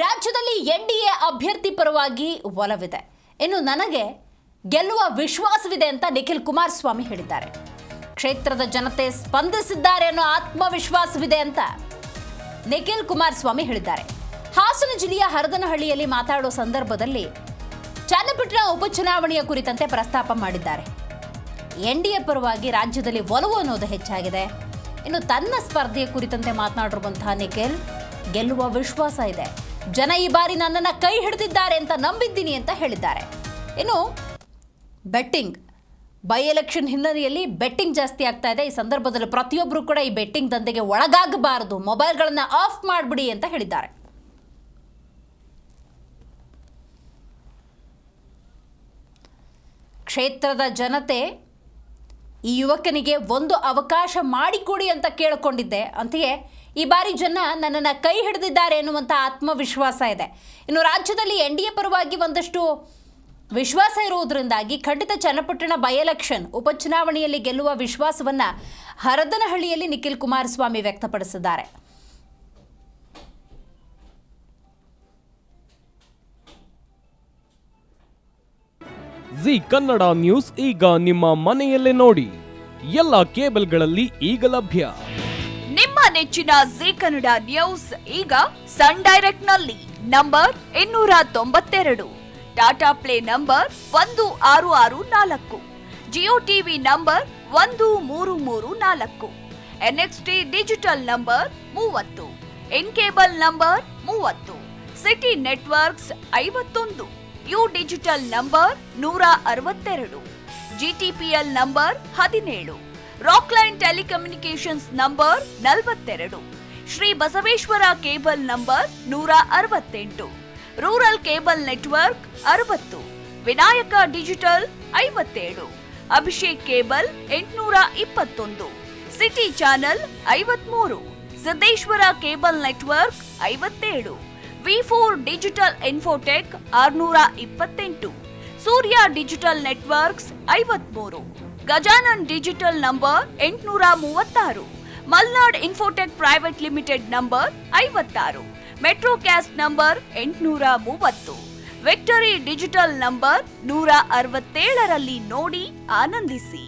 ರಾಜ್ಯದಲ್ಲಿ ಎನ್ಡಿಎ ಅಭ್ಯರ್ಥಿ ಪರವಾಗಿ ಒಲವಿದೆ. ಇನ್ನು ನನಗೆ ಗೆಲ್ಲುವ ವಿಶ್ವಾಸವಿದೆ ಅಂತ ನಿಖಿಲ್ ಕುಮಾರಸ್ವಾಮಿ ಹೇಳಿದ್ದಾರೆ. ಕ್ಷೇತ್ರದ ಜನತೆ ಸ್ಪಂದಿಸಿದ್ದಾರೆ ಅನ್ನೋ ಆತ್ಮವಿಶ್ವಾಸವಿದೆ ಅಂತ ನಿಖಿಲ್ ಕುಮಾರಸ್ವಾಮಿ ಹೇಳಿದ್ದಾರೆ. ಹಾಸನ ಜಿಲ್ಲೆಯ ಹರದನಹಳ್ಳಿಯಲ್ಲಿ ಮಾತಾಡೋ ಸಂದರ್ಭದಲ್ಲಿ ಚನ್ನಪಟ್ಟಣ ಉಪಚುನಾವಣೆಯ ಕುರಿತಂತೆ ಪ್ರಸ್ತಾಪ ಮಾಡಿದ್ದಾರೆ. ಎನ್ಡಿಎ ಪರವಾಗಿ ರಾಜ್ಯದಲ್ಲಿ ಒಲವು ಅನ್ನೋದು ಹೆಚ್ಚಾಗಿದೆ. ಇನ್ನು ತನ್ನ ಸ್ಪರ್ಧೆಯ ಕುರಿತಂತೆ ಮಾತನಾಡಿರುವಂತಹ ನಿಖಿಲ್, ಗೆಲ್ಲುವ ವಿಶ್ವಾಸ ಇದೆ, ಜನ ಈ ಬಾರಿ ನನ್ನನ್ನು ಕೈ ಹಿಡಿದಿದ್ದಾರೆ ಅಂತ ನಂಬಿದ್ದೀನಿ ಅಂತ ಹೇಳಿದ್ದಾರೆ. ಇನ್ನು ಬೆಟ್ಟಿಂಗ್ ಬೈ ಎಲೆಕ್ಷನ್ ಹಿನ್ನೆಲೆಯಲ್ಲಿ ಬೆಟ್ಟಿಂಗ್ ಜಾಸ್ತಿ ಆಗ್ತಾ ಇದೆ. ಈ ಸಂದರ್ಭದಲ್ಲಿ ಪ್ರತಿಯೊಬ್ಬರು ಕೂಡ ಈ ಬೆಟ್ಟಿಂಗ್ ದಂಧೆಗೆ ಒಳಗಾಗಬಾರದು, ಮೊಬೈಲ್ಗಳನ್ನು ಆಫ್ ಮಾಡಿಬಿಡಿ ಅಂತ ಹೇಳಿದ್ದಾರೆ. ಕ್ಷೇತ್ರದ ಜನತೆ ಈ ಯುವಕನಿಗೆ ಒಂದು ಅವಕಾಶ ಮಾಡಿಕೊಡಿ ಅಂತ ಕೇಳಿಕೊಂಡಿದ್ದೆ. ಅಂತೆಯೇ ಈ ಬಾರಿ ಜನ ನನ್ನನ್ನು ಕೈ ಹಿಡಿದಿದ್ದಾರೆ ಎನ್ನುವಂಥ ಆತ್ಮವಿಶ್ವಾಸ ಇದೆ. ಇನ್ನು ರಾಜ್ಯದಲ್ಲಿ ಎನ್ಡಿಎ ಪರವಾಗಿ ಒಂದಷ್ಟು ವಿಶ್ವಾಸ ಇರುವುದರಿಂದಾಗಿ ಖಂಡಿತ ಚನ್ನಪಟ್ಟಣ ಬೈ ಎಲೆಕ್ಷನ್ ಉಪಚುನಾವಣೆಯಲ್ಲಿ ಗೆಲ್ಲುವ ವಿಶ್ವಾಸವನ್ನು ಹರದನಹಳ್ಳಿಯಲ್ಲಿ ನಿಖಿಲ್ ಕುಮಾರಸ್ವಾಮಿ ವ್ಯಕ್ತಪಡಿಸಿದ್ದಾರೆ. ಜಿ ಕನ್ನಡ ನ್ಯೂಸ್ ಈಗ ನಿಮ್ಮ ಮನೆಯಲ್ಲೇ ನೋಡಿ. ಎಲ್ಲ ಕೇಬಲ್ಗಳಲ್ಲಿ ಈಗ ಲಭ್ಯ. ನಿಮ್ಮ ನೆಚ್ಚಿನ ಜಿ ಕನ್ನಡ ನ್ಯೂಸ್ ಈಗ ಸನ್ ಡೈರೆಕ್ಟ್ ನಲ್ಲಿ number 292, Tata Play number 1664, Jio TV number 1334, NXT digital number 30, in cable number 30, city networks 51, U digital number 162, GTPL number 17, Rockline telecommunications number 42, Shri Basaveshwara cable number 168, rural cable network 60, Vinayaka digital 57, Abhishek cable 821, city channel 53, Siddeshwara cable network 57, ವಿ4 digital infotech 628, Surya digital networks 53, Gajanan digital number 836, Malnad infotech private limited number 56, Metrocast number 830, Victory digital number 167ರಲ್ಲಿ ನೋಡಿ ಆನಂದಿಸಿ.